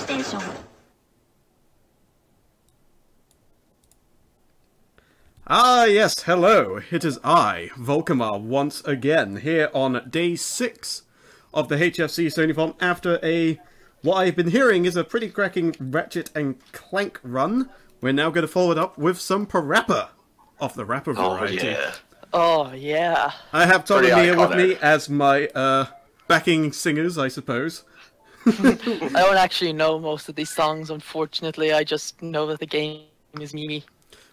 Playstation. Ah yes, hello, it is I, Volkamar, once again, here on day 6 of the HFC Sonython after what I've been hearing is a pretty cracking Ratchet and Clank run. We're now going to follow it up with some Parappa of the rapper variety. Yeah. Oh, yeah. I have Tom Pretty and Mia with iconic. me as my backing singers, I suppose. I don't actually know most of these songs, unfortunately. I just know that the game is Mimi.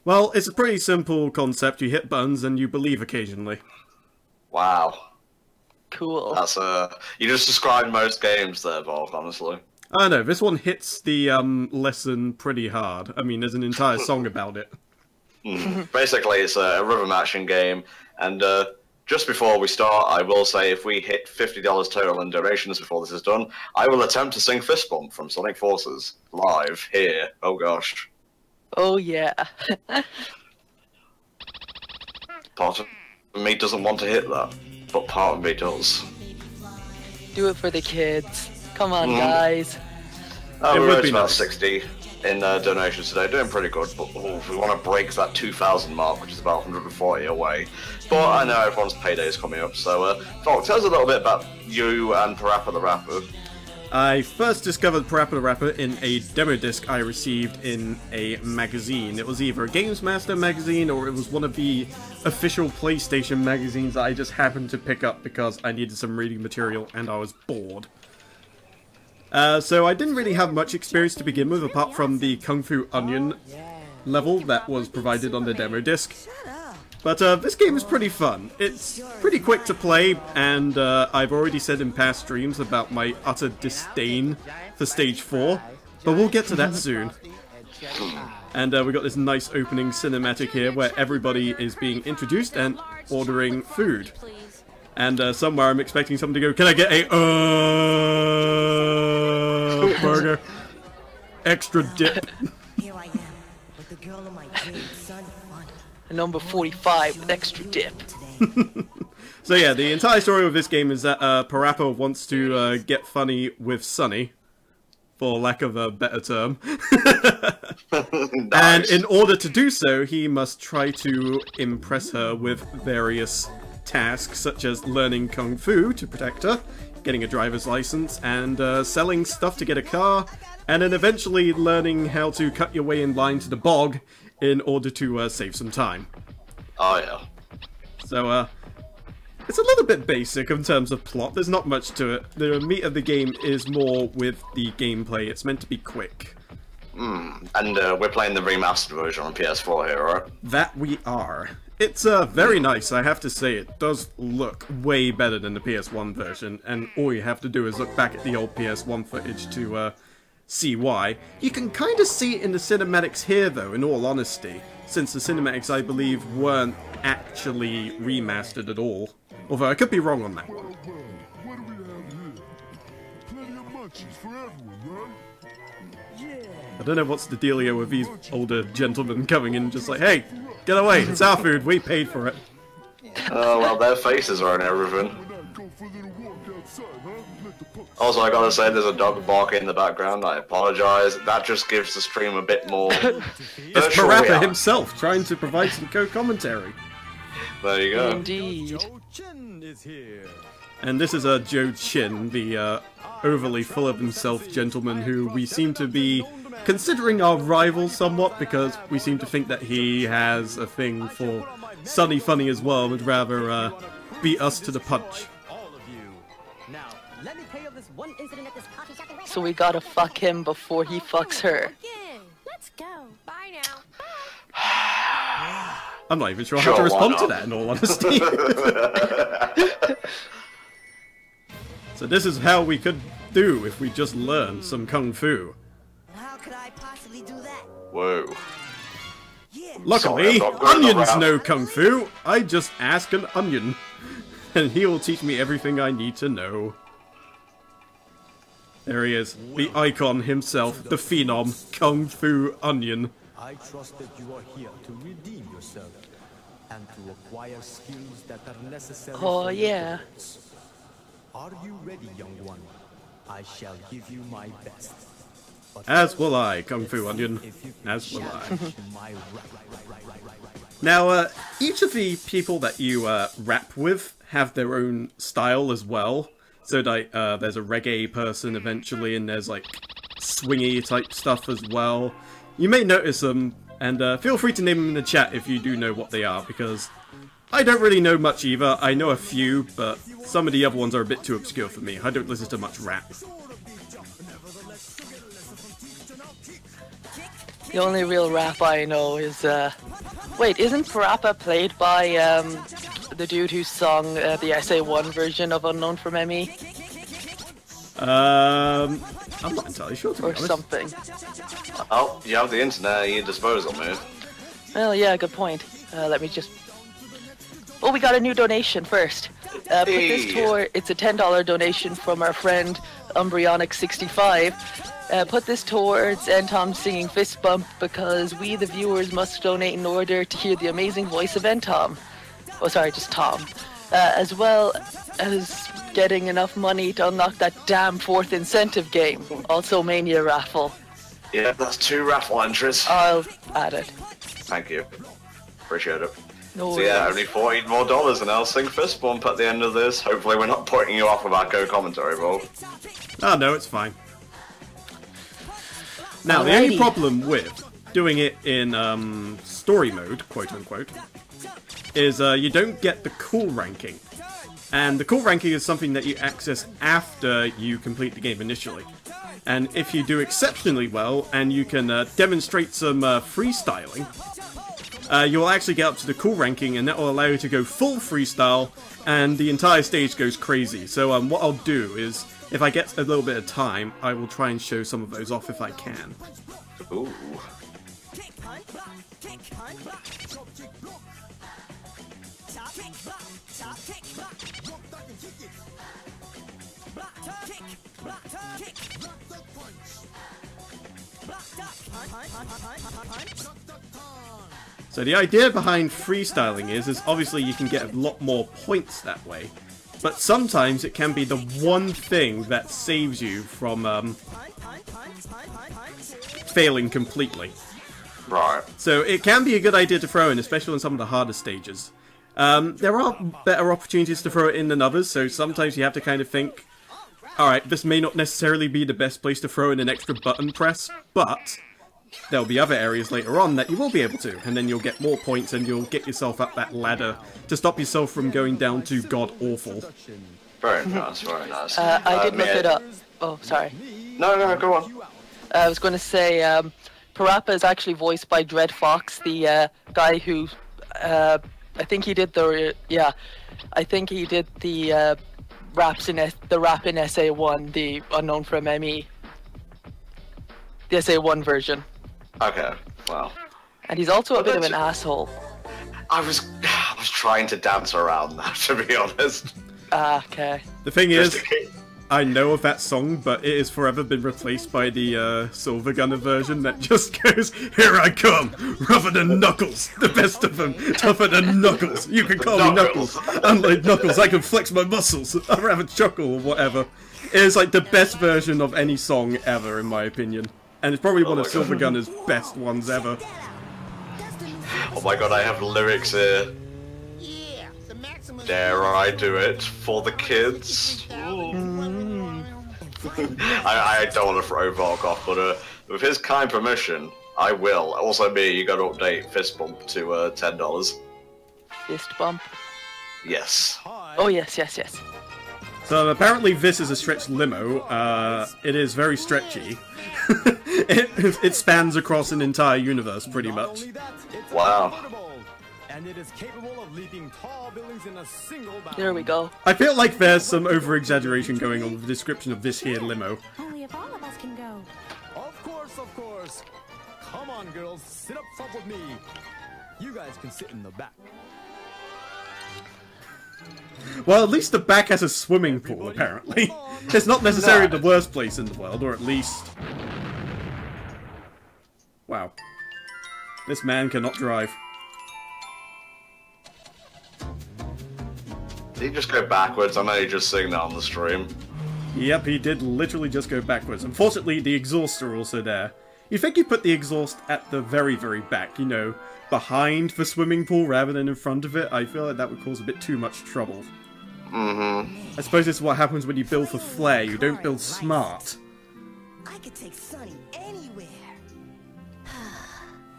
Well, it's a pretty simple concept. You hit buttons and you believe occasionally. Wow. Cool. That's you just described most games there, Volk, honestly. I know, this one hits the lesson pretty hard. I mean, there's an entire song about it. Basically, it's a rhythm action game, and just before we start, I will say if we hit $50 total in donations before this is done, I will attempt to sing Fist Bump from Sonic Forces live here. Oh gosh. Oh, yeah. Part of me doesn't want to hit that, but part of me does. Do it for the kids. Come on, guys. It We're would at be about nice. 60 in donations today, doing pretty good, but we want to break that 2,000 mark, which is about 140 away. But I know everyone's payday is coming up, so Volk, tell us a little bit about you and Parappa the Rapper. I first discovered Parappa the Rapper in a demo disc I received in a magazine. It was either a Games Master magazine or it was one of the official PlayStation magazines that I just happened to pick up because I needed some reading material and I was bored. So I didn't really have much experience to begin with apart from the Kung Fu Onion level that was provided on the demo disc. But this game is pretty fun. It's pretty quick to play, and I've already said in past streams about my utter disdain for Stage 4, but we'll get to that soon. And we got this nice opening cinematic here where everybody is being introduced and ordering food. And somewhere I'm expecting someone to go, "Can I get a burger? Extra dip." Here I am, with the girl of my dreams, son. Number 45 with extra dip. So yeah, the entire story of this game is that Parappa wants to get funny with Sunny, for lack of a better term. And Nice. in order to do so, he must try to impress her with various tasks, such as learning Kung Fu to protect her, getting a driver's license, and selling stuff to get a car, and then eventually learning how to cut your way in line to the bog in order to save some time. Oh yeah. So, it's a little bit basic in terms of plot. There's not much to it. The meat of the game is more with the gameplay. It's meant to be quick. And we're playing the remastered version on PS4 here, right? That we are. It's very nice, I have to say. It does look way better than the PS1 version, and all you have to do is look back at the old PS1 footage to see why. You can kind of see it in the cinematics here, though, in all honesty, since the cinematics, I believe, weren't actually remastered at all. Although I could be wrong on that one. What do we have here? Plenty of munchies for everyone, right? I don't know what's the dealio with these older gentlemen coming in just like, "Hey, get away, it's our food, we paid for it." Oh, well, their faces are and everything. Now go for a little walk outside, huh? Let the pups Also, I gotta say, there's a dog barking in the background. I apologize. That just gives the stream a bit more. It's Parappa himself trying to provide some co-commentary. There you go. Indeed. And this is Joe Chin, the overly full of himself gentleman who we seem to be considering our rival somewhat, because we seem to think that he has a thing for Sunny Funny as well, would rather beat us to the punch. So we gotta fuck him before he fucks her. Let's go. Bye now. I'm not even sure how Sure, to why respond to not? that, in all honesty. So this is how we could do if we just learned some Kung Fu. How could I possibly do that? Whoa. Yeah. Luckily, Sorry, I'm not going onions around. know Kung Fu. I just ask an onion, and he will teach me everything I need to know. There he is, the icon himself, the phenom, Kung Fu Onion. I trust that you are here to redeem yourself and to acquire skills that are necessary Oh, for your yeah. goals. Are you ready, young one? I shall give you my best. As will I, Kung Fu Onion. As will I. Now, each of the people that you rap with have their own style as well. So, like, there's a reggae person eventually, and there's, like, swingy type stuff as well. You may notice them, and feel free to name them in the chat if you do know what they are, because I don't really know much either. I know a few, but some of the other ones are a bit too obscure for me. I don't listen to much rap. The only real rap I know is, wait, isn't Parappa played by, the dude who sung the SA1 version of Unknown from ME? I'm not entirely sure, to be Or honest. something. Oh, you have the internet at your disposal, man. Well, yeah, good point. Let me just... Oh, we got a new donation first. Put this toward... It's a $10 donation from our friend Embryonic65. Put this towards Tom singing Fist Bump because we, the viewers, must donate in order to hear the amazing voice of Tom. Oh, sorry, just Tom. As well as getting enough money to unlock that damn 4th incentive game. Also Mania raffle. Yeah, that's 2 raffle entries. I'll add it. Thank you. Appreciate it. No So yeah, worries. only $14 more and I'll sing Fist Bump at the end of this. Hopefully we're not pointing you off with our co-commentary, Bob. Oh, no, it's fine. Now, the only Alrighty. problem with doing it in story mode, quote-unquote, is you don't get the cool ranking. And the cool ranking is something that you access after you complete the game initially. And if you do exceptionally well, and you can demonstrate some freestyling, you'll actually get up to the cool ranking, and that will allow you to go full freestyle, and the entire stage goes crazy. So what I'll do is, if I get a little bit of time, I will try and show some of those off if I can. Ooh. So the idea behind freestyling is obviously you can get a lot more points that way, but sometimes it can be the one thing that saves you from failing completely. Right. So it can be a good idea to throw in, especially on some of the harder stages. There are better opportunities to throw it in than others, so sometimes you have to kind of think, alright, this may not necessarily be the best place to throw in an extra button press, but there'll be other areas later on that you will be able to, and then you'll get more points and you'll get yourself up that ladder to stop yourself from going down to god-awful. Very nice, very nice. I did look it up. Oh, sorry. No, go on. I was going to say, Parappa is actually voiced by Dread Fox, the guy who, I think he did the, I think he did the rap in SA1, the Unknown from ME, the SA1 version. Okay, well. And he's also a bit of an asshole. I was trying to dance around that, to be honest. Okay. The thing Just is, to keep- I know of that song, but it has forever been replaced by the Silver Gunner version that just goes, "Here I come, rougher than Knuckles, the best of them, tougher than Knuckles. You can call me Knuckles. Unlike Knuckles, I can flex my muscles. I'd rather chuckle or whatever." It is like the best version of any song ever, in my opinion, and it's probably one of my Silver God. Gunner's best ones ever. Oh my god, I have lyrics here. Dare I do it for the kids? I don't want to throw Volk off, but with his kind permission, I will. Also, me, you got to update Fist Bump to $10. Fist bump. Yes. Oh, yes. So apparently this is a stretched limo. It is very stretchy. it spans across an entire universe, pretty much. Wow. And it is capable of leaping tall buildings in a single bound. There we go. I feel like there's some over-exaggeration going on with the description of this here limo. Only if all of us can go. Of course. Come on, girls, sit up front with me. You guys can sit in the back. Well, at least the back has a swimming pool, apparently. It's not necessarily the worst place in the world, or at least... Wow. This man cannot drive. Did you just go backwards? I know you just sing that on the stream. Yep, he did literally just go backwards. Unfortunately, the exhausts are also there. You'd think you put the exhaust at the very, very back, you know, behind the swimming pool rather than in front of it. I feel like that would cause a bit too much trouble. Mm-hmm. I suppose this is what happens when you build for flair. You don't build smart. I could take Sonny anywhere.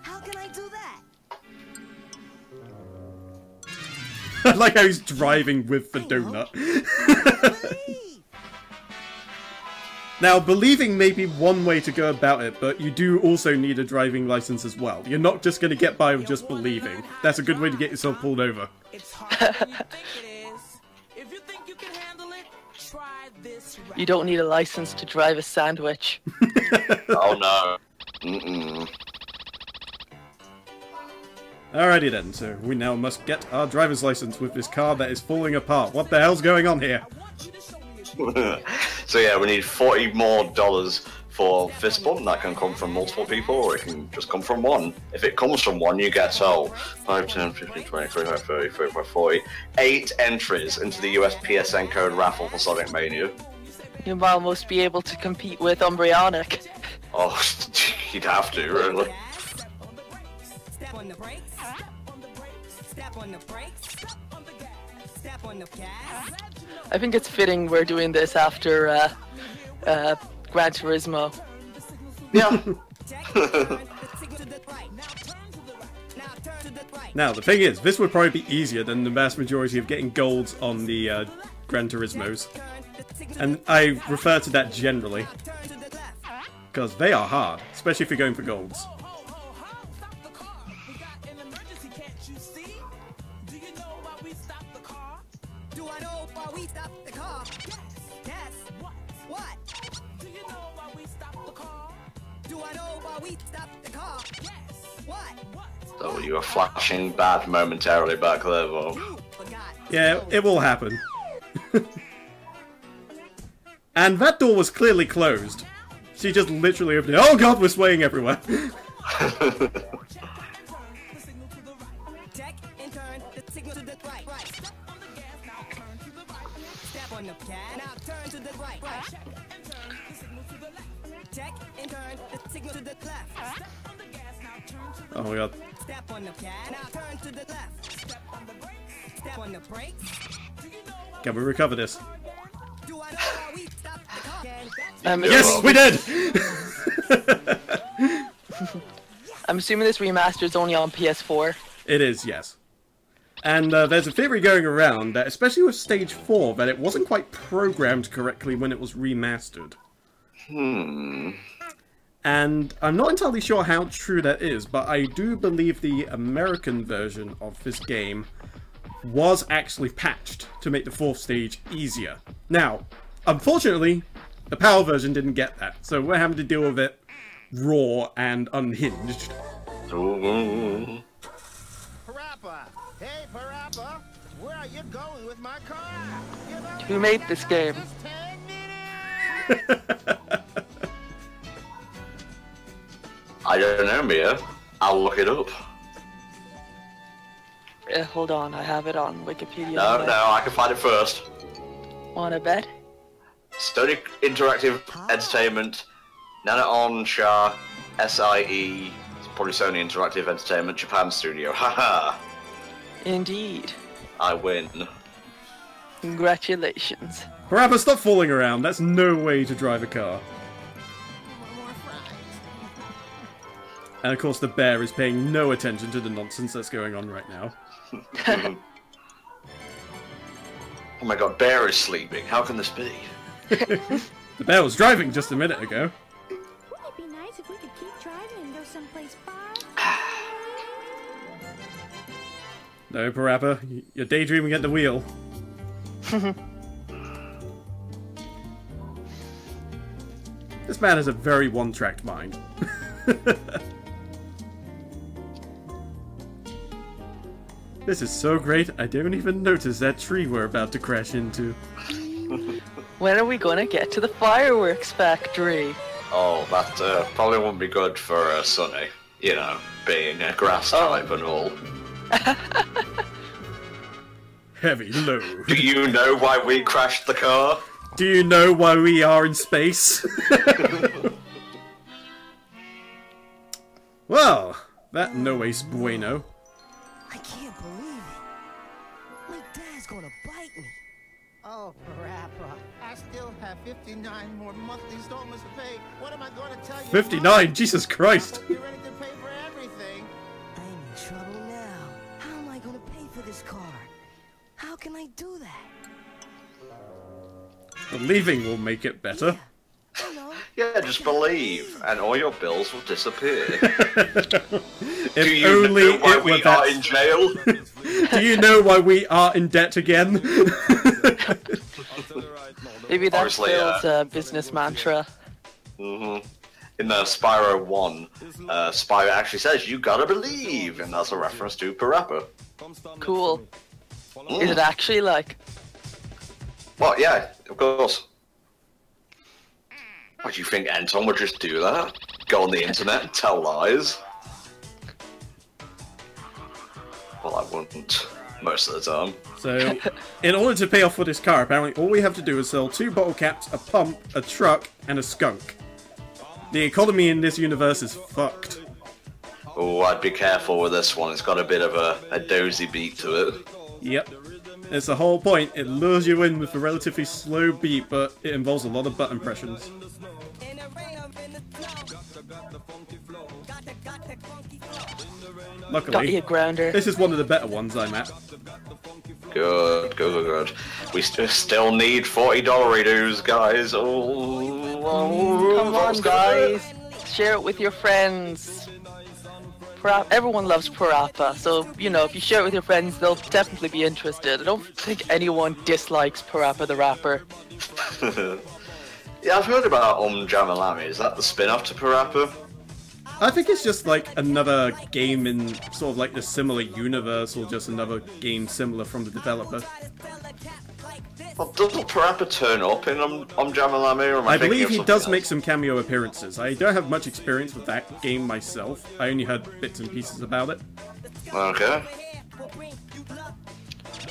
How can I do that? I like how he's driving with the donut. Now, believing may be one way to go about it, but you do also need a driving license as well. You're not just going to get by with just believing. That's a good way to get yourself pulled over. It's harder than you think it is. If you think you can handle it, try this route. You don't need a license to drive a sandwich. Oh no. Mm-mm. Alrighty then, so we now must get our driver's license with this car that is falling apart. What the hell's going on here? So yeah, we need $40 more for fist bump. That can come from multiple people, or it can just come from one. If it comes from one, you get 5, 10, 15, 20, 25, 30, 35, 40. 8 entries into the US PSN code raffle for Sonic Mania. You'll almost be able to compete with Umbreonic. Oh, you'd have to, really. Step on the brakes. Step on the brakes. Step on the gas. I think it's fitting we're doing this after Gran Turismo. Yeah. Now, the thing is, this would probably be easier than the vast majority of getting golds on the Gran Turismos. And I refer to that generally. Because they are hard, especially if you're going for golds. So you were flashing bad momentarily back there, Bob. Yeah, it will happen. And that door was clearly closed. She just literally opened it. Oh god, we're swaying everywhere. Oh my god. Step on the gas, now turn to the left. Step on the brakes. Step on the brakes. Can we recover this? Do I know how we stop the car? Yes, we did! I'm assuming this remaster is only on PS4. It is, yes. And there's a theory going around that, especially with Stage 4, that it wasn't quite programmed correctly when it was remastered. And I'm not entirely sure how true that is, but I do believe the American version of this game was actually patched to make the 4th stage easier. Now, unfortunately, the PAL version didn't get that, so we're having to deal with it raw and unhinged. Ooh. Parappa! Hey, Parappa! Where are you going with my car? Who made this game? I don't know, Mia. I'll look it up. Hold on, I have it on Wikipedia. No, I can find it first. Wanna bet? Sony Interactive Entertainment, Nana Onsha, SIE, it's probably Sony Interactive Entertainment, Japan Studio. Haha! Indeed. I win. Congratulations. Parappa, stop fooling around. That's no way to drive a car. And of course the bear is paying no attention to the nonsense that's going on right now. Oh my god, Bear is sleeping. How can this be? The bear was driving just a minute ago. Wouldn't it be nice if we could keep driving and go someplace far? No, Parappa, you're daydreaming at the wheel. This man has a very one-tracked mind. This is so great, I didn't even notice that tree we're about to crash into. When are we gonna get to the fireworks factory? Oh, that probably wouldn't be good for Sonny. You know, being a grass type and all. Heavy load. Do you know why we crashed the car? Do you know why we are in space? Well, that no es bueno. I can't believe it. My dad's gonna bite me. Oh, Parappa, I still have 59 more monthly installments to pay. What am I going to tell you? 59? Jesus Christ! You're ready to pay for everything. I'm in trouble now. How am I gonna pay for this car? How can I do that? Believing will make it better. Yeah, just believe, and all your bills will disappear. If Do you only know why it were we that... are in jail? Do you know why we are in debt again? Maybe that's Obviously, Phil's business mantra. In the Spyro 1, Spyro actually says, "You gotta believe," and that's a reference to Parappa. Cool. Is it actually like? Well, yeah, of course. What, do you think Anton would just do that? Go on the internet and tell lies? Well, I wouldn't, most of the time. So, in order to pay off for this car, apparently all we have to do is sell 2 bottle caps, a pump, a truck, and a skunk. The economy in this universe is fucked. Oh, I'd be careful with this one. It's got a bit of a dozy beat to it. Yep. It's the whole point. It lures you in with a relatively slow beat, but it involves a lot of button pressions. Got Luckily, you, Grounder. this is one of the better ones I'm at. Good, good, good, good. We still need $40 redos, guys. Oh, Come on, guys. Share it with your friends. Everyone loves Parappa, so, you know, if you share it with your friends, they'll definitely be interested. I don't think anyone dislikes Parappa the Rapper. Yeah, I've heard about Jamalami. Is that the spin-off to Parappa? I think it's just like another game in sort of like the similar universe, or just another game similar from the developer. Well, doesn't Parappa turn up in Jamalami? Or am I thinking believe of he something does else? make some cameo appearances. I don't have much experience with that game myself. I only heard bits and pieces about it. Okay.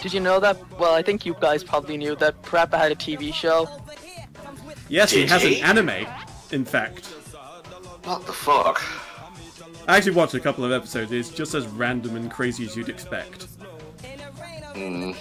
Did you know that? Well, I think you guys probably knew that Parappa had a TV show. Yes, he Did has an he? anime, in fact. What the fuck? I actually watched a couple of episodes. It's just as random and crazy as you'd expect. Hmm.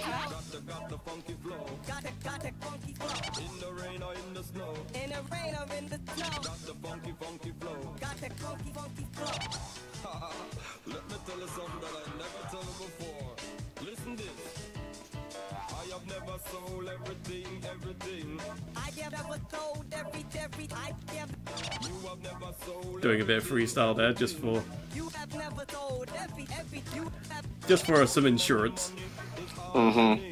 Doing a bit of freestyle there, just for some insurance. Mm-hmm.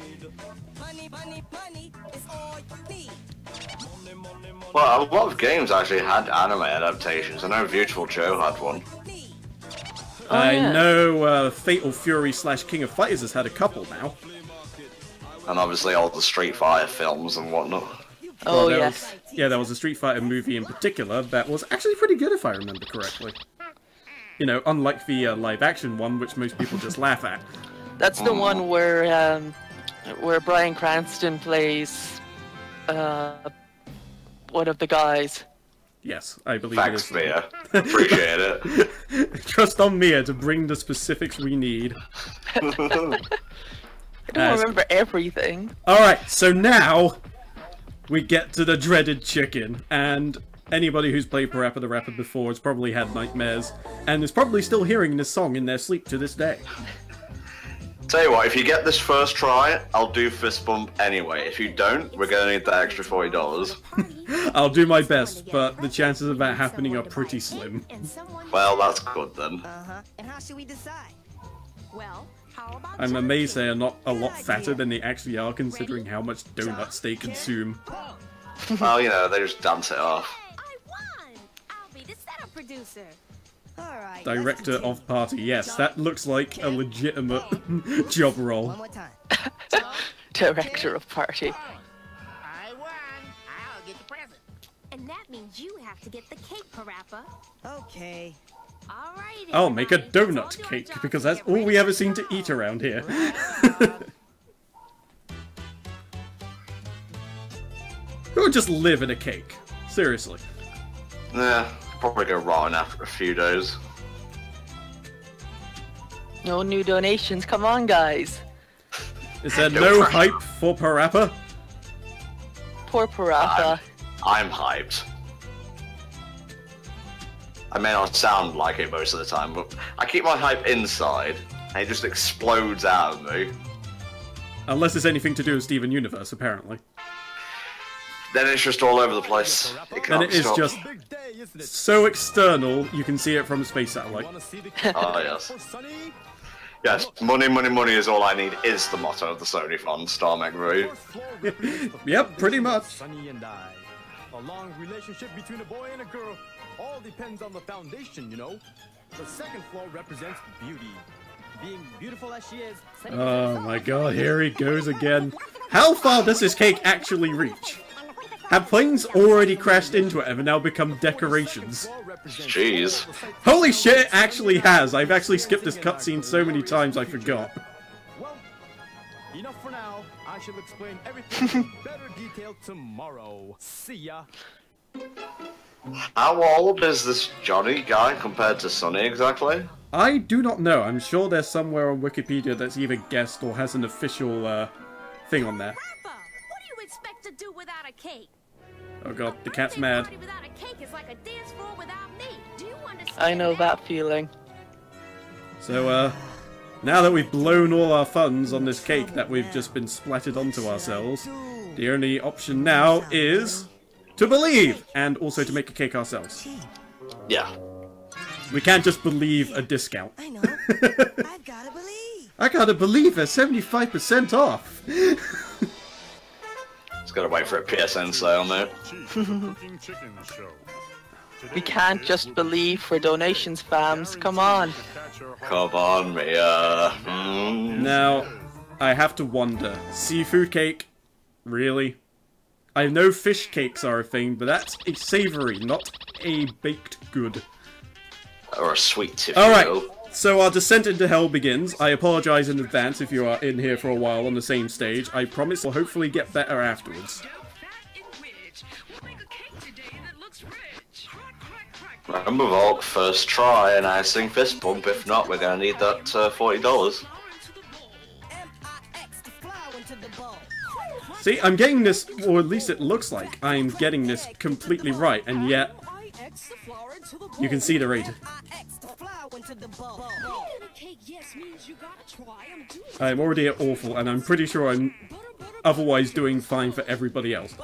Well, a lot of games actually had anime adaptations. I know Beautiful Joe had one. I yeah. know Fatal Fury / King of Fighters has had a couple now. And obviously all the Street Fighter films and whatnot. Oh, there yes. There was a Street Fighter movie in particular that was actually pretty good if I remember correctly. You know, unlike the live-action one, which most people just laugh at. That's the one where Bryan Cranston plays one of the guys. Yes, I believe Thanks, it is. Mia. Appreciate it. Trust on Mia to bring the specifics we need. I don't remember everything. Alright, so now we get to the dreaded chicken, and anybody who's played Parappa the Rapper before has probably had nightmares, and is probably still hearing this song in their sleep to this day. Tell you what, if you get this first try, I'll do fist bump anyway. If you don't, we're gonna need that extra $40. I'll do my best, but the chances of that happening are pretty slim. Well, that's good then. And how should we decide? Well, how about I'm amazed they are not a lot fatter than they actually are, considering how much donuts they consume. Well, you know, they just dance it off. I won! I'll be the setup producer. Alright. Director of Party, yes, that looks like a legitimate job role. One more time. Director of Party. I won. I'll get the present. And that means you have to get the cake, Parappa. Okay. Alright. I'll make a donut cake, because that's all we ever seem to eat around here. would just live in a cake? Seriously. Yeah, probably go rotten after a few days. No new donations, come on guys. Is there no hype for Parappa? Poor Parappa. I'm hyped. I may not sound like it most of the time, but I keep my hype inside, and it just explodes out of me. Unless it's anything to do with Steven Universe, apparently. Then it's just all over the place. Then it is just so external, you can see it from a space satellite. Oh, yes. Yes, money, money, money is all I need is the motto of the Sonython, Star Mech Road. Yep, pretty much. Sunny and I. A long relationship between a boy and a girl. All depends on the foundation, you know. The second floor represents beauty. Being beautiful as she is. Oh my god, here he goes again. How far does this cake actually reach? Have planes already crashed into it and now become decorations? Jeez. Holy shit, it actually has! I've actually skipped this cutscene so many times I forgot. Well, enough for now. I shall explain everything in better detail tomorrow. See ya. How old is this Johnny guy compared to Sonny exactly? I do not know. I'm sure there's somewhere on Wikipedia that's either guessed or has an official thing on there. Parappa, what do you expect to do without a cake? Oh god, the cat's mad. Without a cake is like a dance floor without me. Do you understand? I know that feeling. So, now that we've blown all our funds on this cake that we've just been splattered onto ourselves, the only option now is to believe, and also to make a cake ourselves. Yeah. We can't just believe a discount. I know. I've got to believe. I gotta believe they're 75% off. Just gotta wait for a PSN sale, mate. We can't just believe for donations, fams. Come on. Come on, Mia. Now, I have to wonder. Seafood cake? Really? I know fish cakes are a thing, but that's a savoury, not a baked good. Or a sweet, if Alright, you will. so our descent into hell begins. I apologise in advance if you are in here for a while on the same stage. I promise we'll hopefully get better afterwards. Remember, Volk, first try and I sing fist bump. If not, we're gonna need that $40. See, I'm getting this, or at least it looks like I'm getting this completely right, and yet you can see the rate. I'm already at awful, and I'm pretty sure I'm otherwise doing fine for everybody else.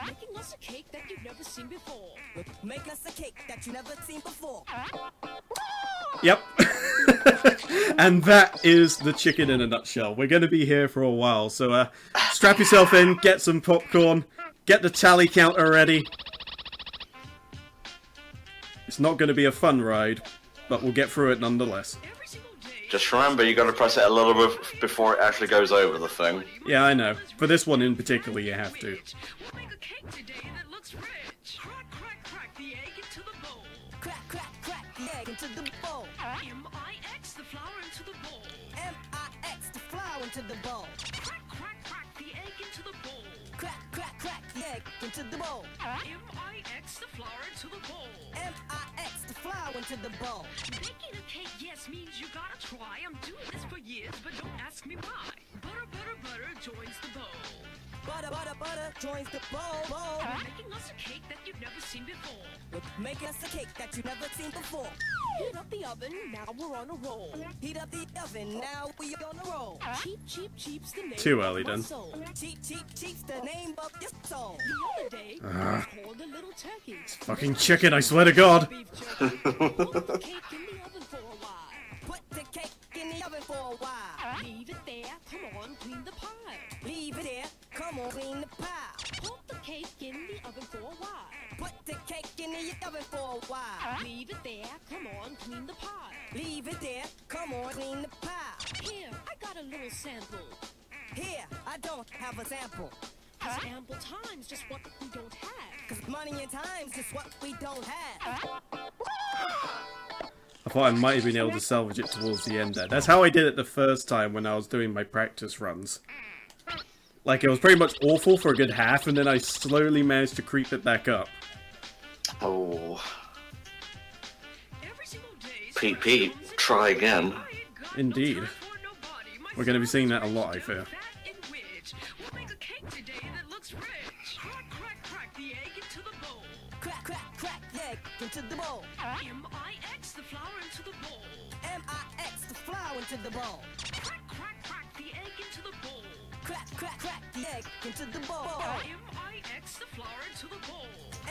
Making us a cake that you've never seen before. Make us a cake that you never seen before. Yep. And that is the chicken in a nutshell. We're going to be here for a while, so strap yourself in, get some popcorn, get the tally counter ready. It's not going to be a fun ride, but we'll get through it nonetheless. Just remember, you gotta press it a little bit before it actually goes over the thing. Yeah, I know. For this one in particular, you have to. Crack, crack, crack the egg into the bowl. M-I-X the flour into the bowl. M-I-X the flour into the bowl. Crack, crack, crack the egg into the bowl. Crack, crack, crack the egg into the bowl. M-I-X the flour into the bowl. M-I-X the flour into the bowl. Baking a cake, yes, means you gotta try. I'm doing this for years, but don't ask me why. Butter, butter, butter joins the bowl. Butter, butter, butter joins the bowl. Making us a cake that you've never seen before. Make us a cake that you've never seen before. Heat up the oven, now we're on a roll. Heat up the oven, now we on a roll. Cheap, cheap, cheap's the name Too of early my done. soul. Cheap, cheap, cheap's the name of your soul. The other day, I called a little turkey. Fucking chicken, I swear to God. Beef jerky. Put the cake in the oven for a while. Put the cake in the oven for a while. Leave it there, come on, clean the pie. Leave it there, come on, clean the pie. Put the cake in the oven for a while. Put the cake in the oven for a while. Leave it there, come on, clean the pie. Leave it there, come on, clean the pie. Here, I got a little sample. Here, I don't have a sample. 'Cause ample time's just what we don't have. 'Cause money and time's just what we don't have. I thought I might have been able to salvage it towards the end there. That's how I did it the first time when I was doing my practice runs. Like, it was pretty much awful for a good half, and then I slowly managed to creep it back up. Oh. Pete, try again. Indeed. We're going to be seeing that a lot, I fear. Crack, crack the egg into the bowl. M-I-X the flour into the bowl. M-I-X the flour into the bowl. Crack the egg into the bowl. Crack the egg into the bowl. M-I-X the flour into the bowl.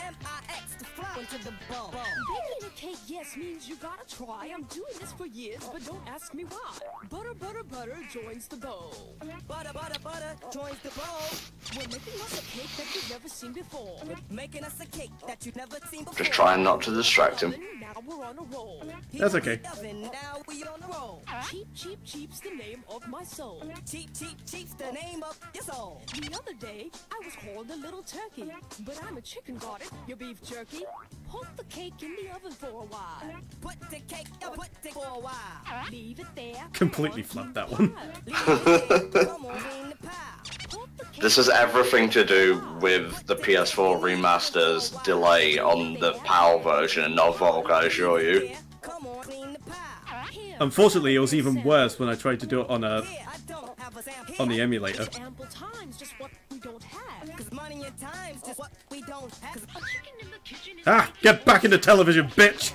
M-I-X the flour into the bowl. Baking a cake, yes, means you gotta try. I'm doing this for years, but don't ask me why. Butter, butter, butter joins the bowl. Butter, butter, butter joins the bowl. We're making us a cake that you've never seen before. Making us a cake that you've never seen before. Just trying not to distract him. Now we're on a roll. That's okay. Now we on a roll. Cheap, cheap, cheap's the name of my soul. Cheap, cheap, cheap's the name of your soul. The other day, I was called a little turkey, but I'm a chicken, got it? Your beef jerky. Put the cake in the oven for a while. Put the cake for a while. Leave it there. Completely flubbed that one. This has everything to do with the PS4 remaster's delay on the PAL version and not Volk, I assure you. Unfortunately, it was even worse when I tried to do it on the emulator. Ample time's just what we don't have. 'Cause money and time's just what we don't have. A chicken in the kitchen is Ah! Get back into television, bitch!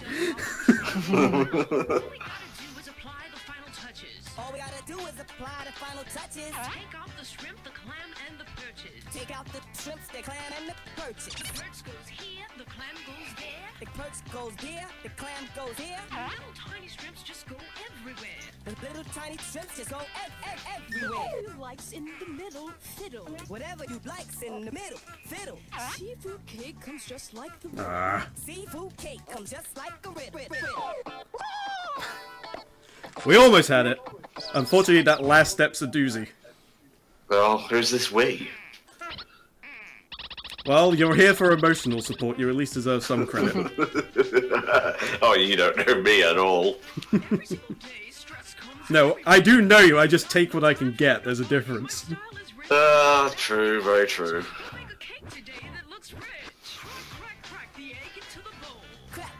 All we gotta do is apply the final touches. Take out the shrimp, the clam, and the perches. Take out the shrimps, the clam, and the perches. The perch goes here, the clam goes there. The perch goes here, the clam goes here. Little tiny shrimps just go everywhere. The little tiny shrimps just go everywhere. Whatever you likes in the middle, fiddle. Whatever you likes in the middle, fiddle. Seafood cake comes just like the Ah. Seafood cake comes just like a riddle. We almost had it. Unfortunately, that last step's a doozy. Well, who's this we? Well, you're here for emotional support. You at least deserve some credit. Oh, you don't know me at all. No, I do know you. I just take what I can get. There's a difference. True, very true.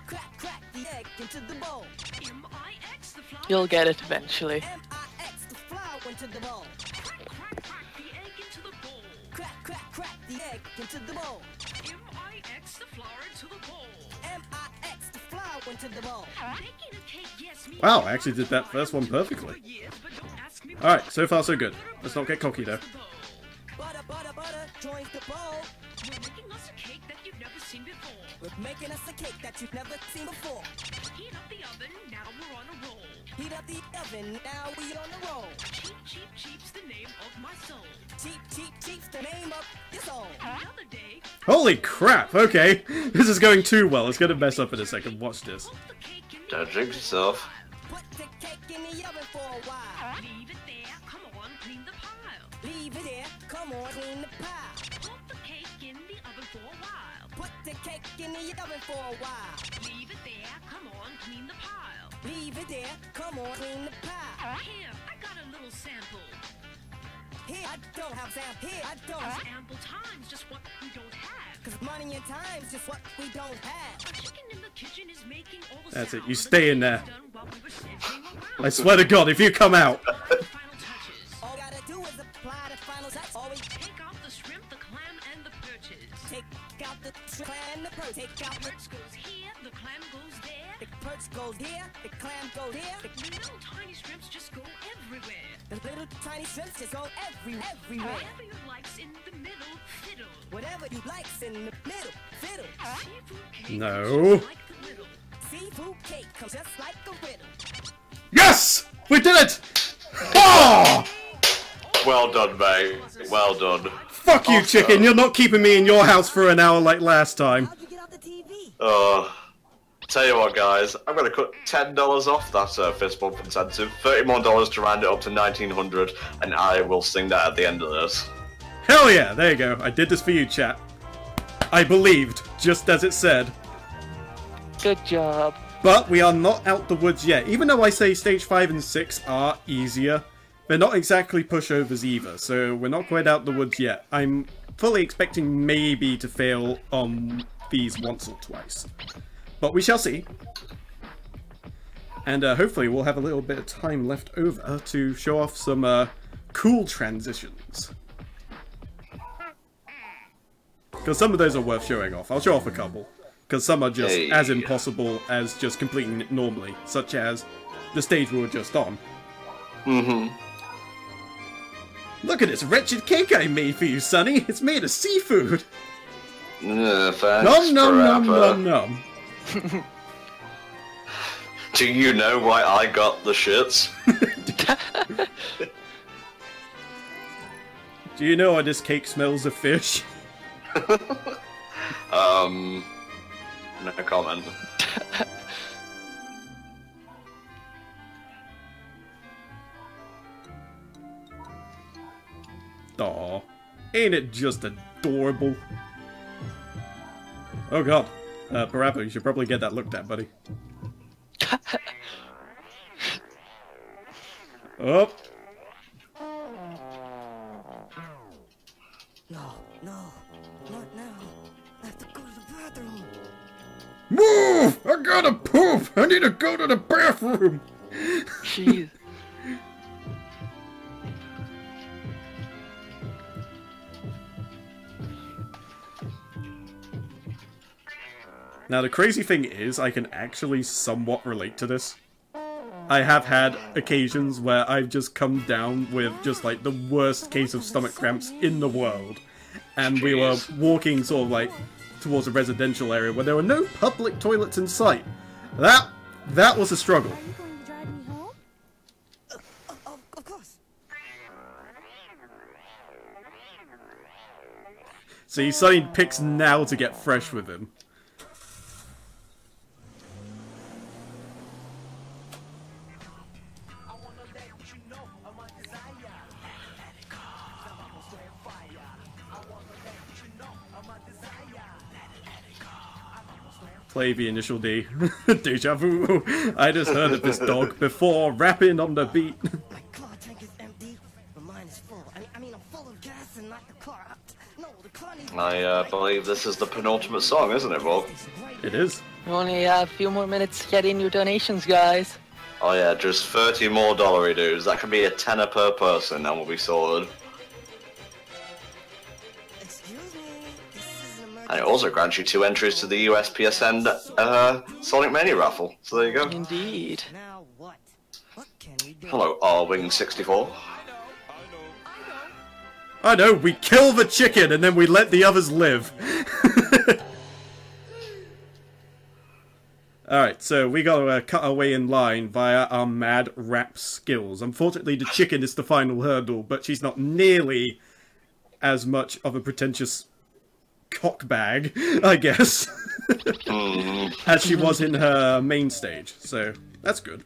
Crack the egg into the bowl. You'll get it eventually. M-I-X the flour into the bowl. Crack the egg into the bowl. M-I-X the flour into the bowl. M-I-X the flour into the bowl. Baking a cake, yes, me. Wow, I actually did that first one perfectly. Alright, so far so good. Let's not get cocky though. Butter, butter, butter joins the bowl. We're making us a cake that you've never seen before. We're making us a cake that you've never seen before. Heat up the oven, now we're on a roll. Heat up the oven, now we on the roll. Cheap, cheap, cheap's the name of my soul. Cheap, cheap, cheap's the name of your soul. The other day, Holy crap, okay. This is going too well. It's gonna mess up in a second. Watch this. put the cake in the Don't jinx yourself. Put the cake in the oven for a while. Leave it there, come on, clean the pile. Leave it there, come on, clean the pile. Put the cake in the oven for a while. Put the cake in the oven for a while. Leave it there, come on, clean the pile. Leave it there, come on, clean the pile. Here, I got a little sample. Here, I don't have Sam. Here, I don't have. Ample time's just what we don't have. 'Cause money and time's just what we don't have. A chicken in the kitchen is making all the That's it, sound you the stay in cake there. was done while we were sitting I around. swear to God, if you come out. Final touches. All we gotta do is apply the final touch. All we Take out the shrimp, the clam, and the perches. take out the clam and the perch. Take out The the perch goes here, the clam goes there. the perch goes here, the clam goes here. The little tiny shrimps just go everywhere. The little tiny shrimps just go everywhere. Whatever you likes in the middle, fiddle. Whatever you likes in the middle, fiddle. Seafood cake No. comes just like the middle. Seafood cake comes just like a riddle. Yes! We did it! Oh! Well done, mate. Well done. Fuck you, chicken. You're not keeping me in your house for an hour like last time. How'd you get off the TV? Tell you what, guys, I'm gonna cut $10 off that fist bump incentive, $30 more to round it up to 1900, and I will sing that at the end of this. Hell yeah, there you go. I did this for you, chat. I believed, just as it said. Good job. But we are not out the woods yet. Even though I say stage 5 and 6 are easier, they're not exactly pushovers either, so we're not quite out the woods yet. I'm fully expecting maybe to fail on these once or twice. But we shall see. And hopefully we'll have a little bit of time left over to show off some cool transitions. Because some of those are worth showing off. I'll show off a couple. Because some are just as impossible as just completing it normally. Such as the stage we were just on. Mm-hmm. Look at this wretched cake I made for you, Sonny. It's made of seafood. Thanks, Nom nom nom nom nom. Do you know why I got the shits? Do you know why this cake smells of fish? No comment. Aw, ain't it just adorable? Oh god, Parappa, you should probably get that looked at, buddy. Oh. No, not now. I have to go to the bathroom. Move! I gotta poop! I need to go to the bathroom! Jeez. Now the crazy thing is, I can actually somewhat relate to this. I have had occasions where I've just come down with just like the worst case of stomach cramps in the world. And we were walking sort of like towards a residential area where there were no public toilets in sight. That was a struggle. Are you going to drive me home? Of course. See, Sonny picks now to get fresh with him. Play the initial D. Deja vu. I just heard of this dog before rapping on the beat. My car tank is empty, but mine is full. I mean, I'm full of gas and not the car. No, the car needs... I believe this is the penultimate song, isn't it, Bob? It is. We only have a few more minutes to get in your donations, guys. Oh yeah, just 30 more dollary dudes. That can be a tenner per person and we'll be sorted. And it also grants you 2 entries to the US PSN Sonic Mania raffle. So there you go. Indeed. Now what? What can we do? Hello, R-Wing64. I know, we kill the chicken and then we let the others live. Alright, so we gotta cut our way in line via our mad rap skills. Unfortunately, the chicken is the final hurdle, but she's not nearly as much of a pretentious cockbag, I guess, as she was in her main stage, so that's good.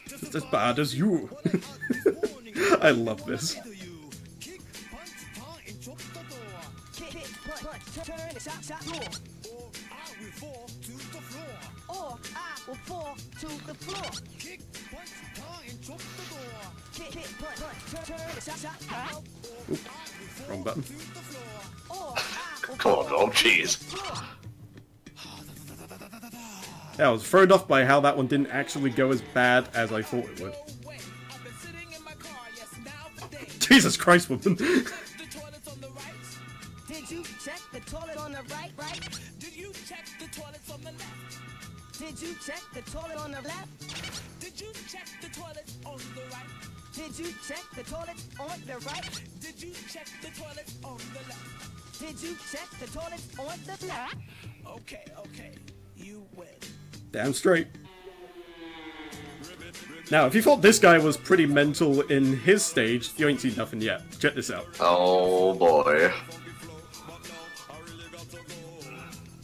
Just as bad as you. I love this. Oop, wrong button. Oh, jeez. Yeah, I was thrown off by how that one didn't actually go as bad as I thought it would. Jesus Christ, woman. Did you check the toilet on the right? Did you check the toilets on the left? Did you check the toilet on the left? Did you check the toilet on the right? Did you check the toilet on the right? Did you check the toilet on the left? Did you check the toilet on the left? Okay, you win. Damn straight. Now, if you thought this guy was pretty mental in his stage, you ain't seen nothing yet. Check this out. Oh boy.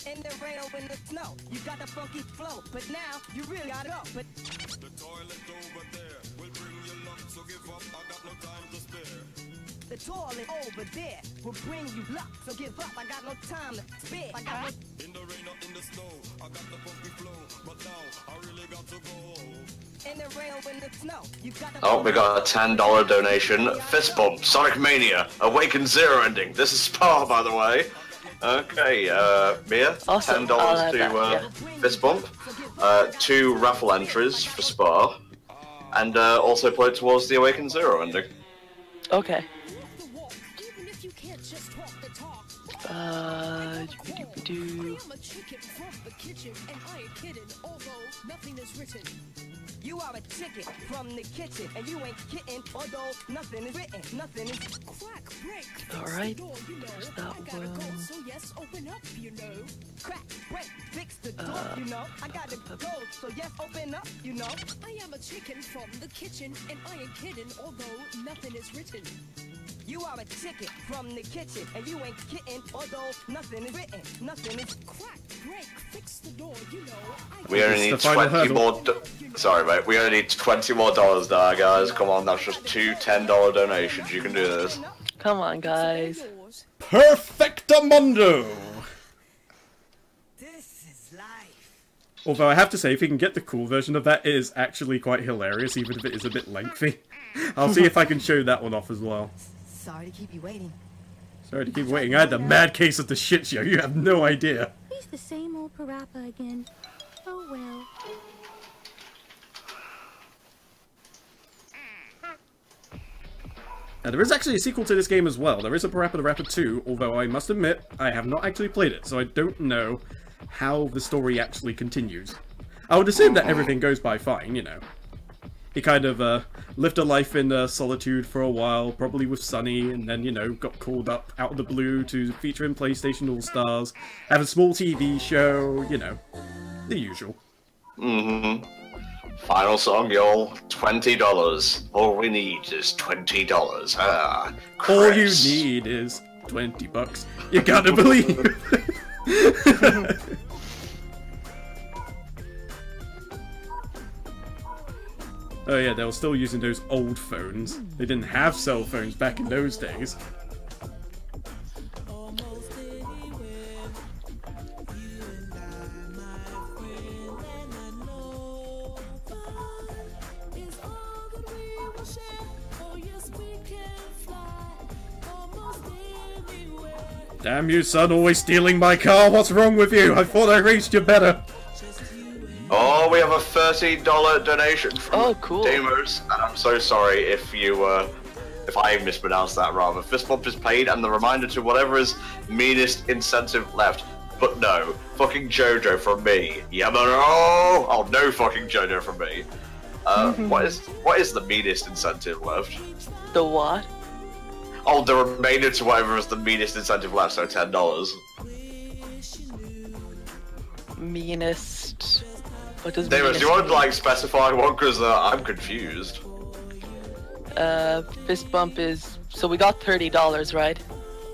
In the rain or in the snow, you got a funky flow, but now you really gotta go. But the toilet over there will bring you luck, so give up. I got no time to spare. The toilet over there will bring you luck. So give up, I got no time to spare. I got no... In the rain or in the snow, I got the funky flow, but now I really got to go. In the rain or in the snow, you got the... Oh, we got a $10 donation. Fist bump, Sonic Mania, Awaken Zero ending. This is Spa, by the way. Okay, Mia, awesome. $10 to Fist bump, 2 raffle entries for Spa, and also put it towards the Awaken Zero ending. Okay. You are a chicken from the kitchen, and you ain't kidding, although nothing is written, nothing is crack, break. Alright, there's that one. So yes, open up, you know. Crack, break, fix the door, you know. I gotta go, so yes, open up, you know. I am a chicken from the kitchen, and I ain't kidding, although nothing is written. You are a chicken from the kitchen, and you ain't kidding, although nothing is written, nothing is crack, break, fix the door, you know. We only need 20 more. Sorry, mate. We only need $20 more now, guys. Come on, that's just 2 $10 donations. You can do this. Come on, guys. Perfectamundo! This is life. Although I have to say, if you can get the cool version of that, it is actually quite hilarious, even if it is a bit lengthy. I'll see if I can show that one off as well. Sorry to keep you waiting. Sorry to keep waiting. I had the mad case of the shit show. You have no idea. He's the same old Parappa again. Oh well. Now, there is actually a sequel to this game as well. There is a Parappa the Rapper 2, although I must admit, I have not actually played it, so I don't know how the story actually continues. I would assume that everything goes by fine, you know. He kind of lived a life in solitude for a while, probably with Sunny, and then, you know, got called up out of the blue to feature in PlayStation All-Stars, have a small TV show, you know, the usual. Mm-hmm. Final song, y'all. $20. All we need is $20. Ah, all you need is $20. You gotta believe. Oh yeah, they were still using those old phones. They didn't have cell phones back in those days. Damn you, son, always stealing my car. What's wrong with you? I thought I raised you better. Oh, we have a $30 donation from cool. Damers, and I'm so sorry if you, if I mispronounced that rather. Fist bump is paid, and the reminder to whatever is meanest incentive left. But no, fucking JoJo from me. Yeah, but oh, no fucking JoJo from me. What is the meanest incentive left? The what? Oh, the remainder to whatever is the meanest incentive left, so $10. Meanest. What does Davis, meanest do you want to mean? like specify one? Because I'm confused. Fist bump is. So we got $30, right?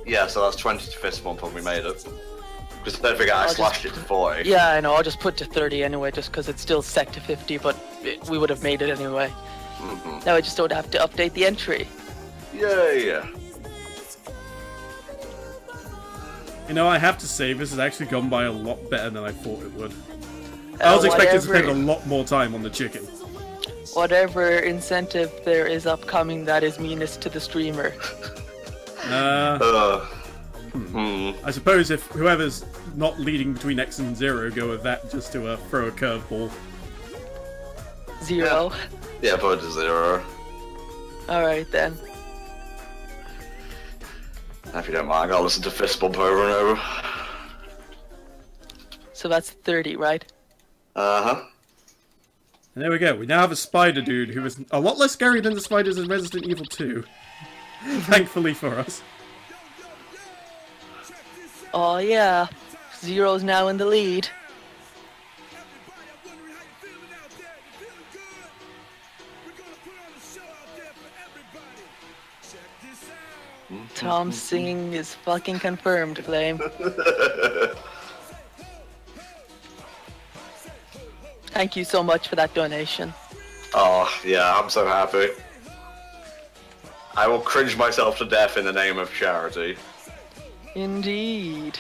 Yeah, so that's 20 to fist bump when we made it. Because don't forget I slashed it to 40. Yeah, I know. I'll just put to 30 anyway, just because it's still set to 50, but we would have made it anyway. Now I just don't have to update the entry. Yeah. You know, I have to say, this has actually gone by a lot better than I thought it would. I was expecting to spend a lot more time on the chicken. Whatever incentive there is upcoming that is meanest to the streamer. I suppose if whoever's not leading between X and 0 go with that just to throw a curveball. 0? Yeah, put it to 0. Alright then. If you don't mind, I'll listen to fist bump over and over. So that's 30, right? Uh-huh. And there we go. We now have a spider dude who is a lot less scary than the spiders in Resident Evil 2. Thankfully for us. Oh yeah. 0's now in the lead. Tom's singing is fucking confirmed, Flame. Thank you so much for that donation. Oh, yeah, I'm so happy. I will cringe myself to death in the name of charity. Indeed.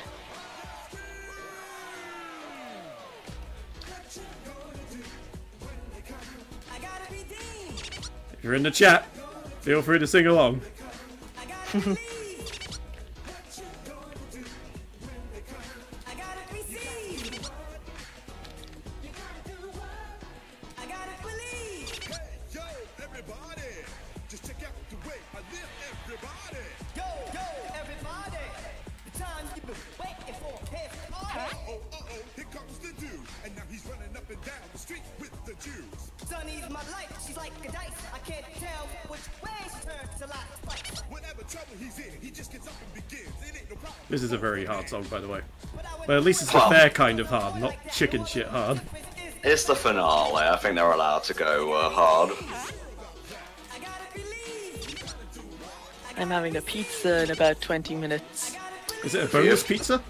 If you're in the chat, feel free to sing along. Sonny's my life, she's like a dice. I can't tell which way she turns to life. Whatever trouble he's in, he just gets up and begins. It ain't no problem. This is a very hard song, by the way. But at least it's the fair kind of hard, not chicken shit hard. It's the finale. I think they're allowed to go hard. I'm having a pizza in about 20 minutes. Is it a boneless pizza?